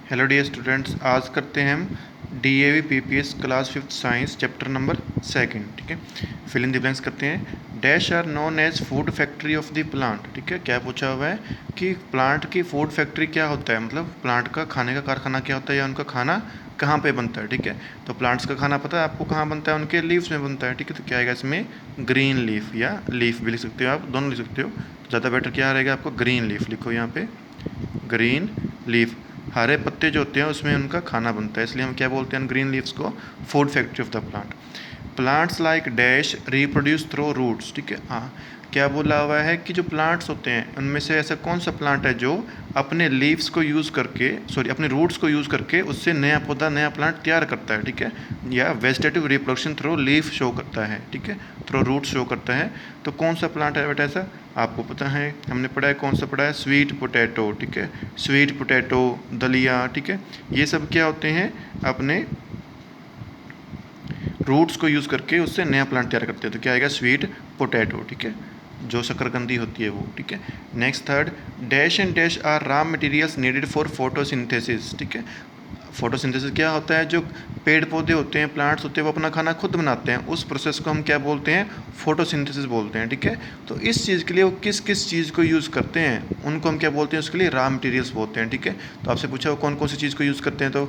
Hello dear students, आज करते हैं हम DAV PPS class 5th science chapter number 2। ठीक है, फिल इन द ब्लैंक्स करते हैं। Dash are known as food factory of the plant. ठीक है, क्या पूछा हुआ है कि प्लांट की फूड फैक्ट्री क्या होता है, मतलब प्लांट का खाने का कारखाना क्या होता है या उनका खाना कहाँ पे बनता है। ठीक है, तो प्लांट्स का खाना पता है आपको कहाँ बनता है, उनके लीव्स में बनता है। ठीक है, तो क्या आएगा इसमें ग्रीन लीफ, या लीफ भी लिख सकते हो आप, दोनों लिख सकते हो। ज़्यादा बेटर क्या रहेगा, आपको ग्रीन लीफ लिखो यहाँ पे, ग्रीन लीफ। हरे पत्ते जो होते हैं उसमें उनका खाना बनता है, इसलिए हम क्या बोलते हैं ग्रीन लीव्स को, food factory of the plant. Plants like dash reproduce through roots. ठीक है, हाँ, क्या बोला हुआ है कि जो प्लांट्स होते हैं उनमें से ऐसा कौन सा प्लांट है जो अपने लीव्स को यूज़ करके, सॉरी अपने रूट्स को यूज़ करके उससे नया पौधा, नया प्लांट तैयार करता है। ठीक है, या vegetative reproduction through leaf show करता है। ठीक है, थ्रू रूट शो करता है। तो कौन सा प्लांट है बेटा ऐसा, आपको पता है, हमने पढ़ा है, कौन सा पढ़ा है, स्वीट पोटैटो। ठीक है, स्वीट पोटैटो, दलिया। ठीक है, ये सब क्या होते हैं, अपने रूट्स को यूज़ करके उससे नया प्लांट तैयार करते हैं। तो क्या आएगा, स्वीट पोटैटो। ठीक है, जो शकरकंदी होती है वो। ठीक है, next third, dash and dash are raw materials needed for photosynthesis. ठीक है, फोटोसिंथेसिस क्या होता है, जो पेड़ पौधे होते हैं, प्लांट्स होते हैं, वो अपना खाना खुद बनाते हैं, उस प्रोसेस को हम क्या बोलते हैं, फोटोसिंथेसिस बोलते हैं। ठीक है, तो इस चीज़ के लिए वो किस किस चीज़ को यूज़ करते हैं उनको हम क्या बोलते हैं, उसके लिए रॉ मटेरियल्स बोलते हैं। ठीक है, तो आपसे पूछा वो कौन कौन सी चीज़ को यूज़ करते हैं, तो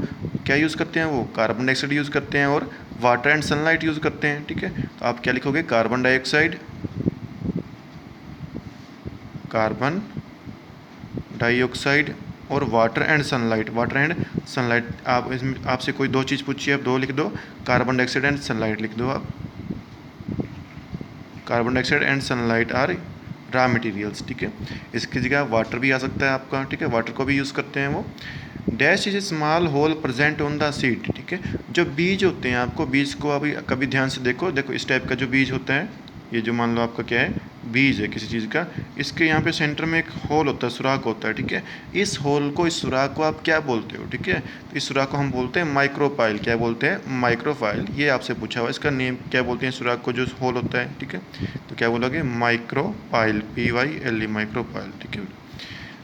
क्या यूज़ करते हैं, वो कार्बन डाइऑक्साइड यूज़ करते हैं और वाटर एंड सनलाइट यूज़ करते हैं। ठीक है, तो आप क्या लिखोगे, कार्बन डाइऑक्साइड, कार्बन डाइऑक्साइड और water and sunlight, water and sunlight. आप इसमें आपसे कोई दो चीज़ पूछिए, आप दो लिख दो, कार्बन डाइऑक्साइड एंड सनलाइट लिख दो आप। Carbon dioxide and sunlight are raw materials. ठीक है, इसकी जगह वाटर भी आ सकता है आपका। ठीक है, वाटर को भी यूज़ करते हैं वो। Dash is a small hole present on the seed. ठीक है, जो बीज होते हैं, आपको बीज को अभी कभी ध्यान से देखो, देखो इस टाइप का जो बीज होता है, ये जो मान लो आपका क्या है, बीज है किसी चीज़ का, इसके यहाँ पे सेंटर में एक होल होता है, सुराख होता है। ठीक है, इस होल को, इस सुराख को आप क्या बोलते हो। ठीक है, तो इस सुराख को हम बोलते हैं माइक्रोपाइल। क्या बोलते हैं, माइक्रोपाइल। ये आपसे पूछा हुआ, इसका नेम क्या बोलते हैं, सुराख को जो होल होता है। ठीक है, तो क्या बोलोगे, माइक्रोपाइल, PYLE, माइक्रोपाइल। ठीक है,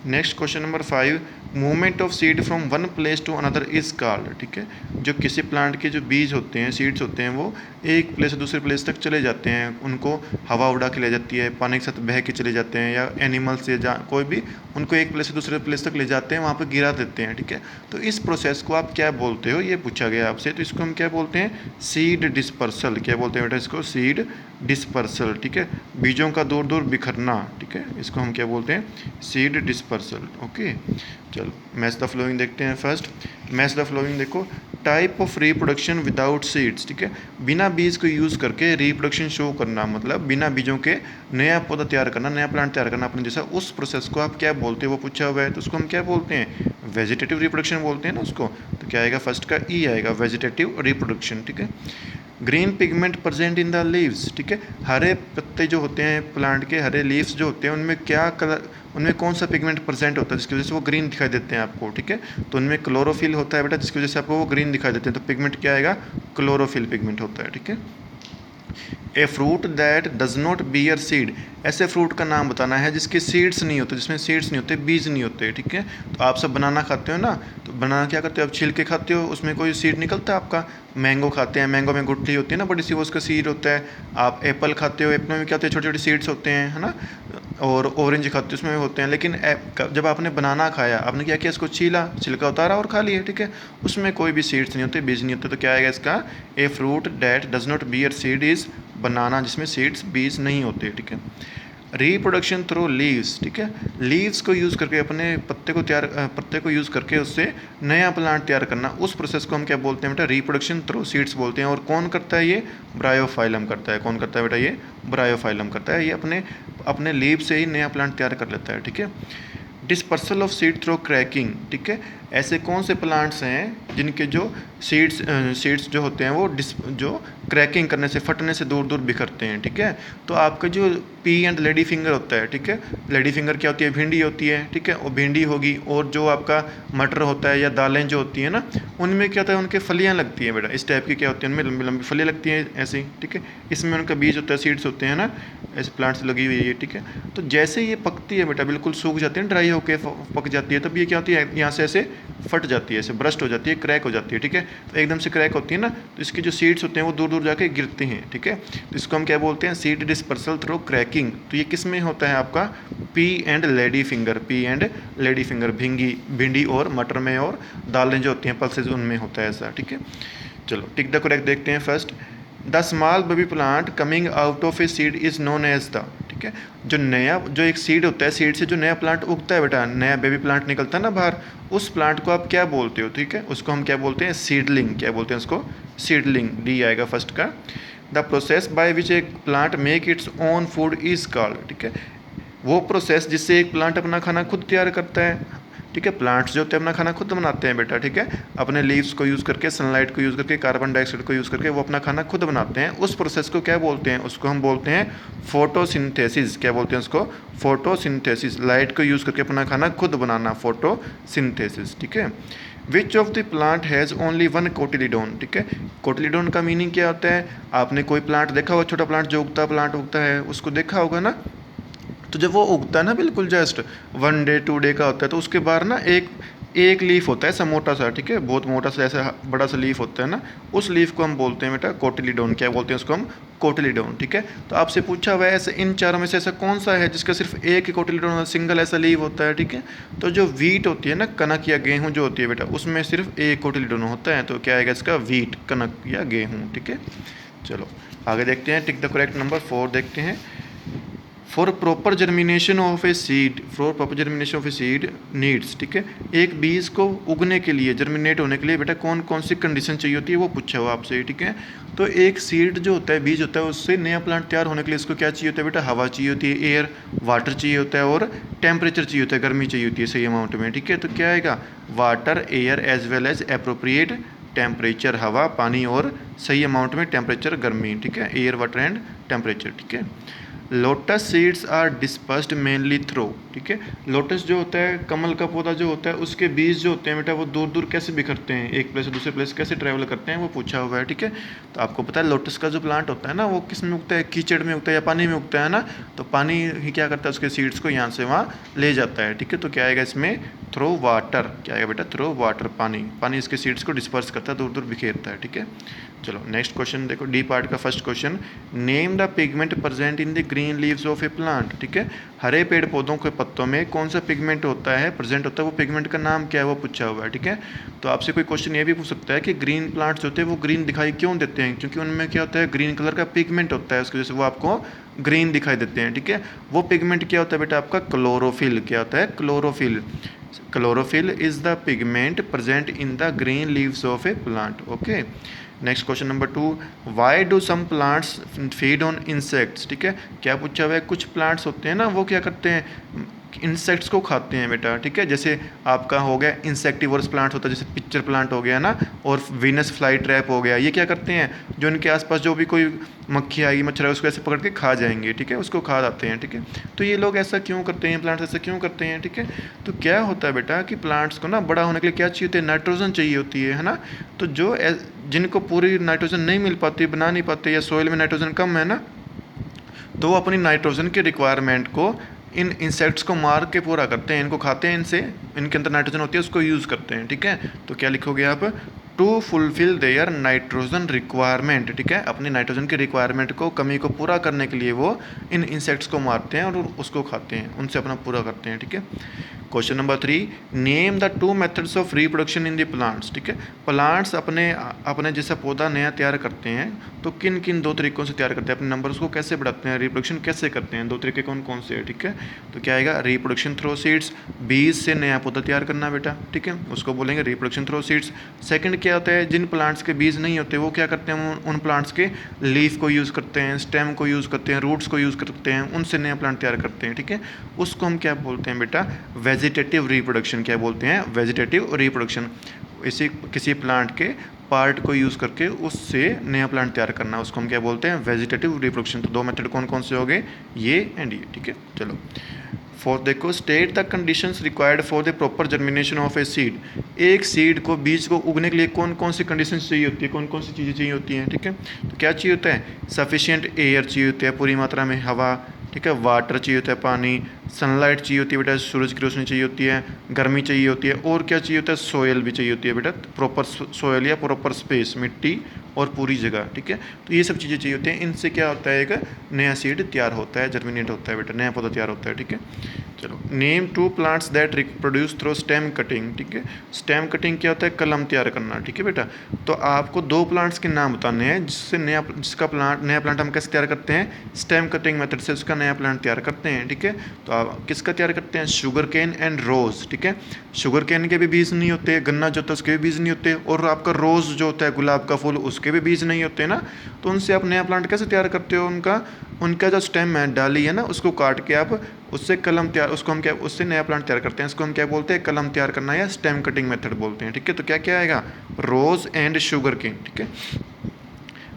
next question number 5, movement of seed from one place to another is called. ठीक है, जो किसी प्लांट के जो बीज होते हैं, सीड्स होते हैं, वो एक प्लेस से दूसरे प्लेस तक चले जाते हैं, उनको हवा उड़ा के ले जाती है, पानी के साथ बह के चले जाते हैं, या एनिमल्स या कोई भी उनको एक प्लेस से दूसरे प्लेस तक ले जाते हैं, वहाँ पर गिरा देते हैं। ठीक है, तो इस प्रोसेस को आप क्या बोलते हो, ये पूछा गया आपसे, तो इसको हम क्या बोलते हैं, सीड डिस्पर्सल। क्या बोलते हैं बेटा इसको, सीड डिस्पर्सल। ठीक है, बीजों का दूर दूर बिखरना। ठीक है, इसको हम क्या बोलते हैं, सीड डिस्पर्सल। ओके, चलो मैच द फ्लोइंग देखते हैं। फर्स्ट मैच द फ्लोइंग देखो, type of reproduction without seeds. ठीक है, बिना बीज को यूज़ करके रिप्रोडक्शन शो करना, मतलब बिना बीजों के नया पौधा तैयार करना, नया प्लांट तैयार करना अपने जैसा, उस प्रोसेस को आप क्या बोलते हैं, वो पूछा हुआ है, तो उसको हम क्या बोलते हैं, वेजिटेटिव रिप्रोडक्शन बोलते हैं ना उसको। तो क्या आएगा, फर्स्ट का ई आएगा, वेजिटेटिव रिप्रोडक्शन। ठीक है, green pigment present in the leaves. ठीक है, हरे पत्ते जो होते हैं प्लांट के, हरे लीव्स जो होते हैं, उनमें क्या कलर, उनमें कौन सा पिगमेंट प्रेजेंट होता है जिसकी वजह से वो ग्रीन दिखाई देते हैं आपको। ठीक है, तो उनमें क्लोरोफिल होता है बेटा, जिसकी वजह से आपको वो ग्रीन दिखाई देते हैं, तो पिगमेंट क्या आएगा, क्लोरोफिल पिगमेंट होता है। ठीक है, a fruit that does not bear seed, ऐसे फ्रूट का नाम बताना है जिसके सीड्स नहीं होते, जिसमें सीड्स नहीं होते, बीज नहीं होते। ठीक है, तो आप सब बनाना खाते हो ना, तो बनाना क्या करते हो, आप छिल के खाते हो, उसमें कोई सीड निकलता है आपका। मैंगो खाते हैं, मैंगो में गुठली होती है ना बड़ी सी, वो उसका सीड होता है। आप एप्पल खाते हो, एप्पल में क्या होते हैं, छोटे छोटे सीड्स होते हैं, है ना। और ऑरेंज खाते हो, उसमें भी होते हैं। लेकिन जब आपने बनाना खाया, आपने क्या किया, इसको छीला, छिलका उतारा और खा लिया। ठीक है, उसमें कोई भी सीड्स नहीं होते, बीज नहीं होते, तो क्या आएगा इसका, a fruit that does not bear seed is banana, जिसमें सीड्स, बीज नहीं होते। ठीक है, रिप्रोडक्शन थ्रू लीव्स। ठीक है, लीव्स को यूज़ करके, अपने पत्ते को यूज़ करके उससे नया प्लांट तैयार करना, उस प्रोसेस को हम क्या बोलते हैं बेटा, रिप्रोडक्शन थ्रू सीड्स बोलते हैं। और कौन करता है ये, ब्रायोफाइलम करता है। कौन करता है बेटा, ये ब्रायोफाइलम करता है, ये अपने अपने लीव से ही नया प्लांट तैयार कर लेता है। ठीक है, dispersal of seed through cracking. ठीक है, ऐसे कौन से प्लांट्स हैं जिनके जो सीड्स जो होते हैं वो जो क्रैकिंग करने से, फटने से दूर दूर बिखरते हैं। ठीक है, तो आपका जो पी एंड लेडी फिंगर होता है, ठीक है, लेडी फिंगर क्या होती है, भिंडी होती है। ठीक है, वो भिंडी होगी, और जो आपका मटर होता है या दालें जो होती हैं ना, उनमें क्या होता है, उनके फलियाँ लगती हैं बेटा, इस टाइप की क्या होती हैं, उनमें लंबी लंबी फलियाँ लगती हैं ऐसे ही। ठीक है, इसमें उनका बीज होता है, सीड्स होते हैं ना, ऐसे प्लांट्स लगी हुई है ये। ठीक है, तो जैसे ये पकती है बेटा, बिल्कुल सूख जाती है, ड्राई होकर पक जाती है, तब ये क्या होती है, यहाँ से ऐसे फट जाती है, ऐसे ब्रस्ट हो जाती है, क्रैक हो जाती है, ठीक है। तो एकदम से क्रैक होती है ना, तो इसके जो सीड्स होते हैं वो दूर दूर जाके गिरते हैं, ठीक है। तो इसको हम क्या बोलते हैं, सीड डिस्पर्सल थ्रू क्रैकिंग। तो ये किस में होता है आपका, P and lady finger, P and lady finger, भिंडी और मटर में, और दालें जो होती हैं पल्सेज उनमें होता है ऐसा, ठीक है। चलो टिक द करेक्ट देखते हैं। First, the small baby plant coming out of a seed is known as the, ठीक है। जो एक सीड होता है, सीड से जो नया प्लांट उगता है बेटा, नया बेबी प्लांट निकलता है ना बाहर, उस प्लांट को आप क्या बोलते हो, ठीक है, उसको हम क्या बोलते हैं, सीडलिंग। क्या बोलते हैं उसको, सीडलिंग, डी आएगा फर्स्ट का। The process by which A plant make its own food is called, ठीक है। वो प्रोसेस जिससे एक प्लांट अपना खाना खुद तैयार करता है, ठीक है। प्लांट्स जो होते हैं अपना खाना खुद बनाते हैं बेटा, ठीक है। अपने लीव्स को यूज़ करके, सनलाइट को यूज़ करके, कार्बन डाइऑक्साइड को यूज़ करके वो अपना खाना खुद बनाते हैं। उस प्रोसेस को क्या बोलते हैं, उसको हम बोलते हैं फोटोसिंथेसिस। क्या बोलते हैं उसको, फोटोसिंथेसिस। लाइट को यूज़ करके अपना खाना खुद बनाना, फोटोसिंथेसिस, ठीक है। Which of the plant has only one cotyledon, ठीक है। कोटिलीडोन का मीनिंग क्या होता है, आपने कोई प्लांट देखा होगा, छोटा प्लांट जो उगता है, उसको देखा होगा ना। तो जब वो उगता है ना, बिल्कुल जस्ट 1 डे 2 डे का होता है, तो उसके बाद ना एक लीफ होता है ऐसा मोटा सा, ठीक है, बहुत मोटा सा ऐसा बड़ा सा लीफ होता है ना, उस लीफ को हम बोलते हैं बेटा कोटिलीडोन। क्या बोलते हैं उसको हम, कोटिलीडोन, ठीक है। तो आपसे पूछा हुआ है ऐसे इन चारों में से ऐसा कौन सा है जिसका सिर्फ एक ही कोटिलीडोन, सिंगल ऐसा लीफ होता है, ठीक है। तो जो वीट होती है ना, कनक या गेहूँ जो होती है बेटा, उसमें सिर्फ एक कोटिलीडोन होता है, तो क्या आएगा इसका, वीट, कनक या गेहूँ, ठीक है। चलो आगे देखते हैं, टिक द करेक्ट नंबर 4 देखते हैं। For proper germination of a seed, for proper germination of a seed needs, ठीक है। एक बीज को उगने के लिए, जर्मिनेट होने के लिए बेटा कौन कौन सी कंडीशन चाहिए होती है, वो पूछा हुआ आपसे, ठीक है। तो एक सीड जो होता है, बीज होता है, उससे नया प्लांट तैयार होने के लिए इसको क्या चाहिए होता है बेटा, हवा चाहिए होती है, एयर, वाटर चाहिए होता है, और टेम्परेचर चाहिए होता है, गर्मी चाहिए होती है सही अमाउंट में, ठीक है। तो क्या आएगा, water, air as well as appropriate temperature, हवा, पानी, और सही अमाउंट में टेम्परेचर, गर्मी, ठीक है, एयर, वाटर एंड टेम्परेचर, ठीक है। Lotus seeds are dispersed mainly through, ठीक है। लोटस जो होता है, कमल का पौधा जो होता है, उसके बीज जो होते हैं बेटा वो दूर दूर कैसे बिखरते हैं, एक प्लेस से दूसरे प्लेस कैसे ट्रैवल करते हैं, वो पूछा हुआ है, ठीक है। तो आपको पता है लोटस का जो प्लांट होता है ना, वो किस में उगता है, कीचड़ में उगता है या पानी में उगता है ना। तो पानी ही क्या करता है, उसके सीड्स को यहाँ से वहाँ ले जाता है, ठीक है। तो क्या आएगा इसमें, थ्रू वाटर। क्या आएगा बेटा, थ्रू वाटर, पानी इसके सीड्स को डिस्पर्स करता है, दूर दूर बिखेरता है, ठीक है। चलो नेक्स्ट क्वेश्चन देखो, डी पार्ट का first question, name the pigment present in the green leaves of a plant, ठीक है। हरे पेड़ पौधों के पत्तों में कौन सा पिगमेंट होता है, प्रेजेंट होता है, वो पिगमेंट का नाम क्या है, वो पूछा हुआ है, ठीक है। तो आपसे कोई क्वेश्चन ये भी पूछ सकता है कि ग्रीन प्लांट्स होते हैं वो ग्रीन दिखाई क्यों देते हैं, क्योंकि उनमें क्या होता है, ग्रीन कलर का पिगमेंट होता है, उसकी वजह से वो आपको ग्रीन दिखाई देते हैं, ठीक है। वो पिगमेंट क्या होता है बेटा आपका, क्लोरोफिल। क्या होता है, chlorophyll. Chlorophyll is the pigment present in the green leaves of a plant, okay. Next question number 2, why do some plants feed on insects, ठीक है। क्या पूछा हुआ है, कुछ प्लांट्स होते हैं ना वो क्या करते हैं, इंसेक्ट्स को खाते हैं बेटा, ठीक है। जैसे आपका हो गया इंसेक्टिवोरस प्लांट होता है, जैसे पिक्चर प्लांट हो गया ना, और वीनस फ्लाई ट्रैप हो गया, ये क्या करते हैं, जो इनके आसपास जो भी कोई मक्खी आएगी, मच्छर आएगी, उसको ऐसे पकड़ के खा जाएंगे, ठीक है, उसको खा जाते हैं, ठीक है। तो ये लोग ऐसा क्यों करते हैं, प्लांट्स ऐसा क्यों करते हैं, ठीक है। तो क्या होता है बेटा कि प्लांट्स को ना बड़ा होने के लिए क्या चाहिए होती है, नाइट्रोजन चाहिए होती है ना। तो जो जिनको पूरी नाइट्रोजन नहीं मिल पाती, बना नहीं पाते, या सोइल में नाइट्रोजन कम है ना, तो वो अपनी नाइट्रोजन के रिक्वायरमेंट को इन इंसेक्ट्स को मार के पूरा करते हैं, इनको खाते हैं, इनसे इनके अंदर नाइट्रोजन होती है, उसको यूज़ करते हैं, ठीक है। तो क्या लिखोगे आप, to fulfil their nitrogen requirement, ठीक है। अपनी नाइट्रोजन की रिक्वायरमेंट को, कमी को पूरा करने के लिए वो इन इंसेक्ट्स को मारते हैं और उसको खाते हैं, उनसे अपना पूरा करते हैं, ठीक है। Question number 3, name the 2 methods of reproduction in the plants, ठीक है। प्लांट्स अपने जैसा पौधा नया तैयार करते हैं, तो किन किन 2 तरीकों से तैयार करते हैं, अपने नंबर्स को कैसे बढ़ाते हैं, रिप्रोडक्शन कैसे करते हैं, 2 तरीके कौन कौन से हैं, ठीक है। तो क्या आएगा, रिप्रोडक्शन थ्रू सीड्स, बीज से नया पौधा तैयार करना बेटा, ठीक है, उसको बोलेंगे रिप्रोडक्शन थ्रू सीड्स। सेकंड क्या होता है, जिन प्लांट्स के बीज नहीं होते वो क्या करते हैं, उन प्लांट्स के लीफ को यूज़ करते हैं, स्टेम को यूज़ करते हैं, रूट्स को यूज़ करते हैं, उनसे नया प्लांट तैयार करते हैं, ठीक है। उसको हम क्या बोलते हैं बेटा, वेजिटेटिव रिप्रोडक्शन। क्या बोलते हैं, वेजिटेटिव रिप्रोडक्शन। इसी किसी प्लांट के पार्ट को यूज़ करके उससे नया प्लांट तैयार करना, उसको हम क्या बोलते हैं, वेजिटेटिव रिप्रोडक्शन। तो 2 मेथड कौन कौन से हो गए, ये एंड ये, ठीक है। चलो 4 देखो, state the conditions required for the proper germination of a seed. एक सीड को, बीज को उगने के लिए कौन कौन सी कंडीशंस चाहिए होती है, कौन कौन सी चीज़ें चाहिए होती हैं, ठीक है। तो क्या चाहिए होता है, सफिशिएंट एयर चाहिए होता है, पूरी मात्रा में हवा, ठीक है। वाटर चाहिए होता है, पानी, सनलाइट चाहिए होती है बेटा, सूरज की रोशनी चाहिए होती है, गर्मी चाहिए होती है, और क्या चाहिए होता है, सोयल भी चाहिए होती है बेटा, प्रॉपर सोयल या प्रॉपर स्पेस, मिट्टी और पूरी जगह, ठीक है। तो ये सब चीज़ें चाहिए होती हैं, इनसे क्या होता है, एक नया सीड तैयार होता है, जर्मिनेट होता है बेटा, नया पौधा तैयार होता है, ठीक है। चलो, name 2 plants that produce through stem cutting, ठीक है। स्टेम कटिंग क्या होता है, कलम तैयार करना, ठीक है बेटा। तो आपको 2 प्लांट्स के नाम बताने हैं जिससे नया प्लांट हम कैसे तैयार करते हैं, स्टेम कटिंग मेथड से उसका नया प्लांट तैयार करते हैं, ठीक है। तो आप किसका तैयार करते हैं, शुगर केन एंड रोज़, ठीक है। शुगर केन के भी बीज नहीं होते, गन्ना जो होता है उसके भी बीज नहीं होते, और आपका रोज़ जो होता है गुलाब का फूल, उसके भी बीज नहीं होते ना। तो उनसे आप नया प्लांट कैसे तैयार करते हो, उनका जो स्टेम है, डाली है ना, उसको काट के आप उससे कलम तैयार, उसको हम क्या, उससे नया प्लांट तैयार करते हैं, इसको हम क्या बोलते हैं, कलम तैयार करना या स्टेम कटिंग मेथड बोलते हैं, ठीक है। तो क्या क्या आएगा, रोज़ एंड शुगर केन, ठीक है।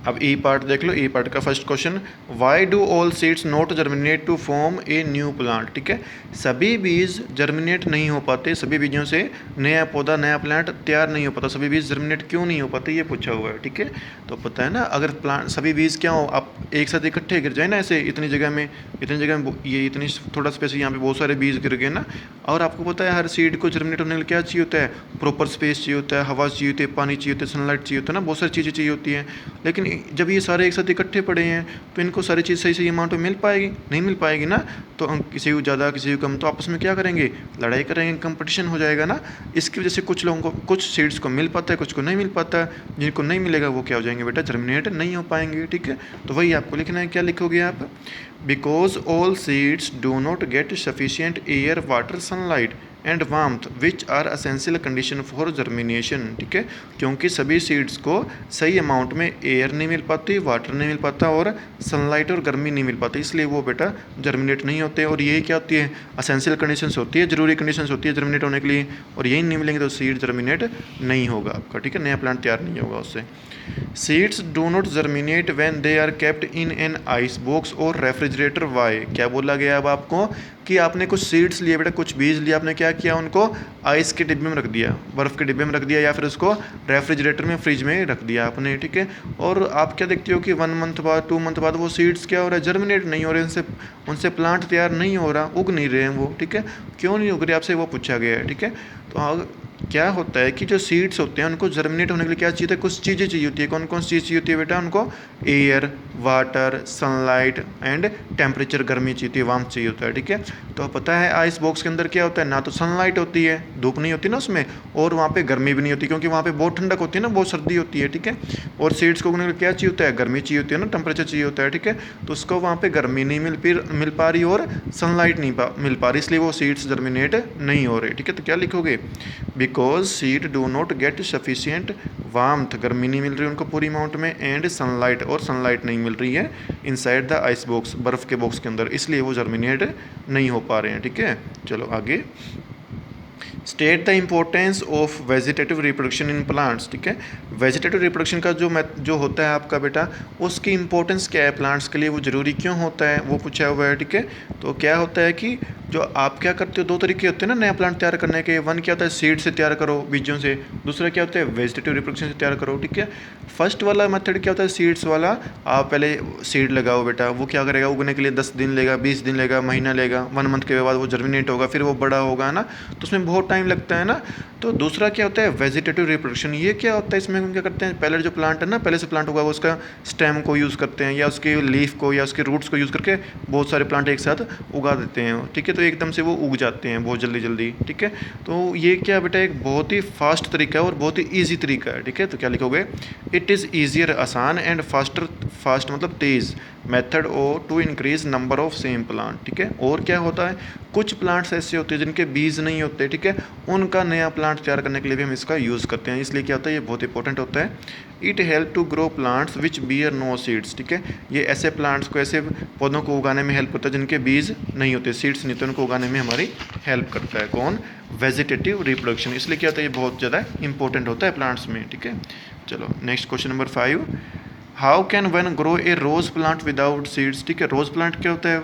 अब ई पार्ट देख लो, ई पार्ट का first question, why do all seeds not germinate to form a new plant, ठीक है। सभी बीज जर्मिनेट नहीं हो पाते, सभी बीजों से नया पौधा, नया प्लांट तैयार नहीं हो पाता, सभी बीज जर्मिनेट क्यों नहीं हो पाते, ये पूछा हुआ है, ठीक है। तो पता है ना, अगर प्लांट सभी बीज क्या हो, आप एक साथ इकट्ठे गिर जाए ना, ऐसे इतनी जगह में ये इतनी थोड़ा स्पेस, यहाँ पे बहुत सारे बीज गिर गए ना, और आपको पता है हर सीड को जर्मिनेट होने के लिए क्या चाहिए होता है, प्रॉपर स्पेस चाहिए होता है, हवा चाहिए होती है, पानी चाहिए होता है, सनलाइट चाहिए होता है ना, बहुत सारी चीज़ें चाहिए होती हैं। लेकिन जब ये सारे एक साथ इकट्ठे पड़े हैं तो इनको सारी चीज़ सही सही अमाउंट में मिल पाएगी, नहीं मिल पाएगी ना। तो हम किसी को ज़्यादा किसी को कम, तो आपस में क्या करेंगे, लड़ाई करेंगे, कंपटीशन हो जाएगा ना। इसकी वजह से कुछ लोगों को, कुछ सीड्स को मिल पाता है, कुछ को नहीं मिल पाता है, जिनको नहीं मिलेगा वो क्या हो जाएंगे बेटा, जर्मिनेट नहीं हो पाएंगे, ठीक है। तो वही आपको लिखना है, क्या लिखोगे आप, because all seeds do not get sufficient air, water, sunlight and warmth which are essential condition for germination, ठीक है। क्योंकि सभी सीड्स को सही अमाउंट में एयर नहीं मिल पाती, वाटर नहीं मिल पाता, और सनलाइट और गर्मी नहीं मिल पाती, इसलिए वो बेटा जर्मिनेट नहीं होते। और ये क्या होती है, असेंशियल कंडीशंस होती है, जरूरी कंडीशंस होती है जर्मिनेट होने के लिए, और यही नहीं मिलेंगे तो सीड जर्मिनेट नहीं होगा आपका, ठीक है, नया प्लांट तैयार नहीं होगा उससे। Seeds do not germinate when they are kept in an ice box और रेफ्रिजरेटर, वाई, क्या बोला गया अब आपको, कि आपने कुछ सीड्स लिए बेटा, कुछ बीज लिए, आपने क्या किया, उनको आइस के डिब्बे में रख दिया, बर्फ़ के डिब्बे में रख दिया, या फिर उसको रेफ्रिजरेटर में, फ्रिज में रख दिया आपने, ठीक है। और आप क्या देखते हो कि 1 मंथ बाद, 2 मंथ बाद वो सीड्स क्या हो रहा है, जर्मिनेट नहीं हो रहे, उनसे प्लांट तैयार नहीं हो रहा, उग नहीं रहे हैं वो, ठीक है। क्यों नहीं उग रहे, आपसे वो पूछा गया है, ठीक है। तो क्या होता है कि जो सीड्स होते हैं उनको जर्मिनेट होने के लिए क्या चाहिए, कुछ चीज़ें चाहिए होती है, कौन कौन सी चीज़ चाहिए होती है बेटा, उनको air, water, sunlight and temperature, गर्मी चाहिए होती है, वार्मथ चाहिए होता है, ठीक है। तो पता है आइस बॉक्स के अंदर क्या होता है, ना तो सनलाइट होती है, धूप नहीं होती ना उसमें, और वहाँ पे गर्मी भी नहीं होती, क्योंकि वहाँ पे बहुत ठंडक होती है ना, बहुत सर्दी होती है, ठीक है। और सीड्स को उगने के लिए क्या चाहिए होता है, गर्मी चाहिए होती है ना, टेम्परेचर चाहिए होता है, ठीक है। तो उसको वहाँ पे गर्मी नहीं मिल पा रही और सनलाइट नहीं मिल पा रही, इसलिए वो सीड्स जर्मिनेट नहीं हो रहे, ठीक है। तो क्या लिखोगे, because seed do not get sufficient warmth, गर्मी नहीं मिल रही उनको पूरी अमाउंट में, एंड सनलाइट, और सनलाइट नहीं मिल रही है इनसाइड द आइस बॉक्स, बर्फ़ के बॉक्स के अंदर, इसलिए वो जर्मिनेट नहीं हो पा रहे हैं, ठीक है। चलो आगे, state the importance of vegetative reproduction in plants, ठीक है। वेजिटेटिव रिप्रोडक्शन का जो होता है आपका बेटा, उसकी इंपॉर्टेंस क्या है प्लांट्स के लिए, वो ज़रूरी क्यों होता है, वो पूछा हुआ है, ठीक है। तो क्या होता है कि जो आप क्या करते हो, 2 तरीके होते हैं ना नया प्लांट तैयार करने के, वन क्या होता है, सीड से तैयार करो, बीजों से, दूसरा क्या होता है, वेजिटेटिव रिप्रोडक्शन से तैयार करो, ठीक है। फर्स्ट वाला मेथड क्या होता है, सीड्स वाला, आप पहले सीड लगाओ बेटा, वो क्या करेगा, उगने के लिए 10 दिन लेगा, 20 दिन लेगा, महीना लेगा, 1 मंथ के बाद वो जर्मिनेट होगा, फिर वो बड़ा होगा ना, तो उसमें बहुत टाइम लगता है ना। तो दूसरा क्या होता है, वेजिटेटिव रिप्रोडक्शन, ये क्या होता है, इसमें हम क्या करते हैं, पहले जो प्लांट है ना, पहले से प्लांट होगा, वो उसका स्टेम को यूज़ करते हैं, या उसके लीफ को, या उसके रूट्स को यूज़ करके बहुत सारे प्लांट एक साथ उगा देते हैं, ठीक है। तो एकदम से वो उग जाते हैं बहुत जल्दी जल्दी, ठीक है। तो ये क्या बेटा, एक बहुत ही फास्ट तरीका है और बहुत ही ईजी तरीका है, ठीक है। तो क्या लिखोगे, इट इज़ ईजियर, आसान, एंड फास्ट मतलब तेज़ मेथड और to increase number of same plant, ठीक है। और क्या होता है, कुछ प्लांट्स ऐसे होते हैं जिनके बीज नहीं होते, ठीक है, उनका नया प्लांट तैयार करने के लिए भी हम इसका यूज़ करते हैं, इसलिए क्या होता है, ये बहुत इंपॉर्टेंट होता है। It help to grow plants which bear no seeds, ठीक है। ये ऐसे प्लांट्स को, ऐसे पौधों को उगाने में हेल्प करता है जिनके बीज नहीं होते, सीड्स नहीं होते, उनको उगाने में हमारी हेल्प करता है कौन, वेजिटेटिव रिप्रोडक्शन, इसलिए क्या होता है, ये बहुत ज़्यादा इंपॉर्टेंट होता है प्लांट्स में, ठीक है। चलो next question number 5, how can one grow a rose plant without seeds, ठीक है। रोज़ प्लांट क्या होता है,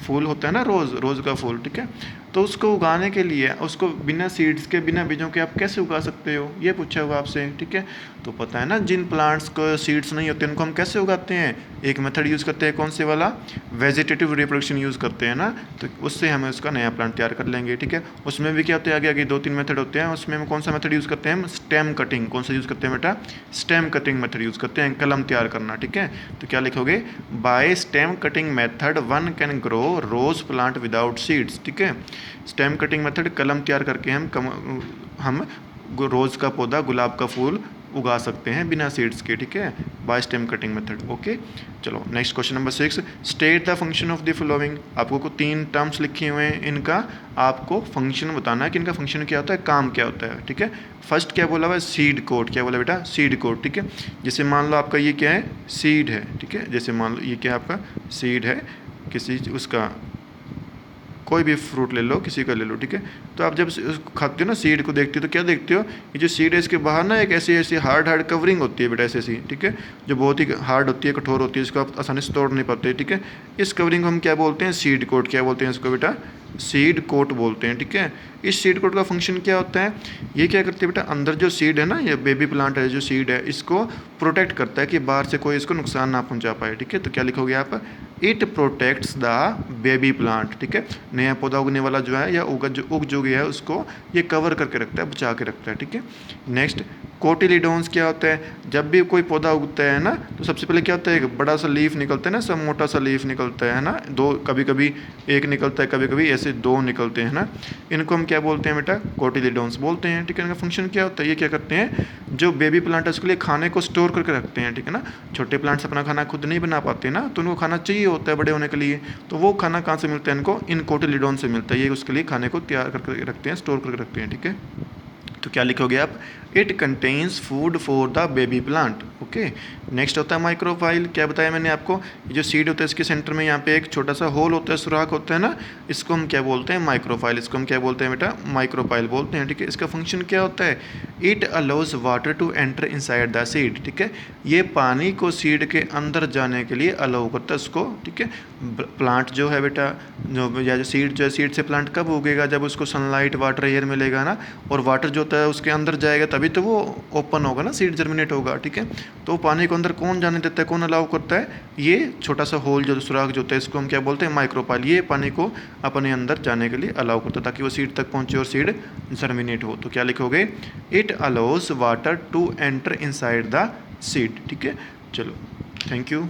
फूल होता है ना, रोज़ का फूल, ठीक है। तो उसको उगाने के लिए उसको बिना सीड्स के, बिना बीजों के आप कैसे उगा सकते हो, ये पूछा हुआ आपसे, ठीक है। तो पता है ना, जिन प्लांट्स को सीड्स नहीं होते उनको हम कैसे उगाते हैं, एक मेथड यूज़ करते हैं, कौन से वाला, वेजिटेटिव रिप्रोडक्शन यूज़ करते हैं ना, तो उससे हमें उसका नया प्लांट तैयार कर लेंगे, ठीक है। उसमें भी क्या होते हैं, आगे आगे 2-3 मेथड होते हैं, उसमें हम कौन सा मेथड यूज़ करते हैं, हम स्टेम कटिंग, कौन सा यूज़ करते हैं बेटा, स्टेम कटिंग मेथड यूज़ करते हैं, कलम तैयार करना, ठीक है। तो क्या लिखोगे, by stem cutting method one can grow rose plant without seeds, ठीक है। स्टेम कटिंग मेथड, कलम तैयार करके हम रोज़ का पौधा, गुलाब का फूल उगा सकते हैं बिना सीड्स के, ठीक है, by stem cutting method. Okay, चलो next question number 6, state the function of the following. आपको को 3 टर्म्स लिखे हुए हैं, इनका आपको फंक्शन बताना है कि इनका फंक्शन क्या होता है, काम क्या होता है, ठीक है। फर्स्ट क्या बोला हुआ है, सीड कोट, क्या बोला बेटा, सीड कोट, ठीक है। जैसे मान लो आपका ये क्या है, सीड है, ठीक है। जैसे मान लो ये क्या है, आपका सीड है किसी उसका, कोई भी फ्रूट ले लो, किसी का ले लो, ठीक है। तो आप जब खाते हो ना, सीड को देखते हो तो क्या देखते हो, ये जो सीड है इसके बाहर ना एक ऐसी ऐसी हार्ड कवरिंग होती है बेटा, ऐसी ऐसी, ठीक है, जो बहुत ही हार्ड होती है, कठोर होती है, इसको आप आसानी से तोड़ नहीं पाते, ठीक है। इस कवरिंग को हम क्या बोलते हैं, सीड कोट, क्या बोलते हैं इसको बेटा, सीड कोट बोलते हैं, ठीक है। इस सीड कोट का फंक्शन क्या होता है, ये क्या करती है बेटा, अंदर जो सीड है ना, ये बेबी प्लांट है जो सीड है, इसको प्रोटेक्ट करता है कि बाहर से कोई इसको नुकसान ना पहुंचा पाए, ठीक है। तो क्या लिखोगे आप, it protects the baby plant, ठीक है। नया पौधा उगने वाला जो है या उग जो गया है उसको ये कवर करके रखता है, बचा के रखता है, ठीक है। नेक्स्ट, कोटिलीडोन्स क्या होता है, जब भी कोई पौधा उगता है ना तो सबसे पहले क्या होता है, एक बड़ा सा लीफ निकलता है ना, सब मोटा सा लीफ निकलता है ना, दो, कभी कभी एक निकलता है, कभी कभी ऐसे 2 निकलते हैं ना, इनको हम क्या बोलते हैं बेटा, कोटिलीडोन्स बोलते हैं, ठीक है। इनका फंक्शन क्या होता है, ये क्या करते हैं, जो बेबी प्लांट है उसके लिए खाने को स्टोर करके रखते हैं, ठीक है ना। छोटे प्लांट्स अपना खाना खुद नहीं बना पाते ना, तो उनको खाना चाहिए होता है बड़े होने के लिए, तो वो खाना कहाँ से मिलता है इनको, इन कोटिलीडोन से मिलता है, ये उसके लिए खाने को तैयार करके रखते हैं, स्टोर करके रखते हैं, ठीक है। तो क्या लिखोगे आप, it contains food for the baby plant, okay. Next होता है माइक्रोफाइल, क्या बताया मैंने आपको, ये जो सीड होता है इसके सेंटर में यहाँ पे एक छोटा सा होल होता है, सुराख होता है ना, इसको हम क्या बोलते हैं, माइक्रोफाइल, इसको हम क्या बोलते हैं बेटा, माइक्रोफाइल बोलते हैं, ठीक है। इसका फंक्शन क्या होता है, it allows water to enter inside the seed, ठीक है। ये पानी को सीड के अंदर जाने के लिए अलाउ करता है उसको, ठीक है। प्लांट जो है बेटा, जो सीड जो है, सीड से प्लांट कब उगेगा, जब उसको सनलाइट वाटर एयर मिलेगा ना, और वाटर जो होता है उसके अंदर जाएगा तभी तो वो ओपन होगा ना, सीड जर्मिनेट होगा, ठीक है। तो पानी को अंदर कौन जाने देता है, कौन अलाउ करता है, ये छोटा सा होल जो सुराख जो होता है, इसको हम क्या बोलते हैं, माइक्रोपाइल, ये पानी को अपने अंदर जाने के लिए अलाउ करता है ताकि वो सीड तक पहुंचे और सीड जर्मिनेट हो। तो क्या लिखोगे, it allows water to enter inside the seed, ठीक है। चलो, थैंक यू।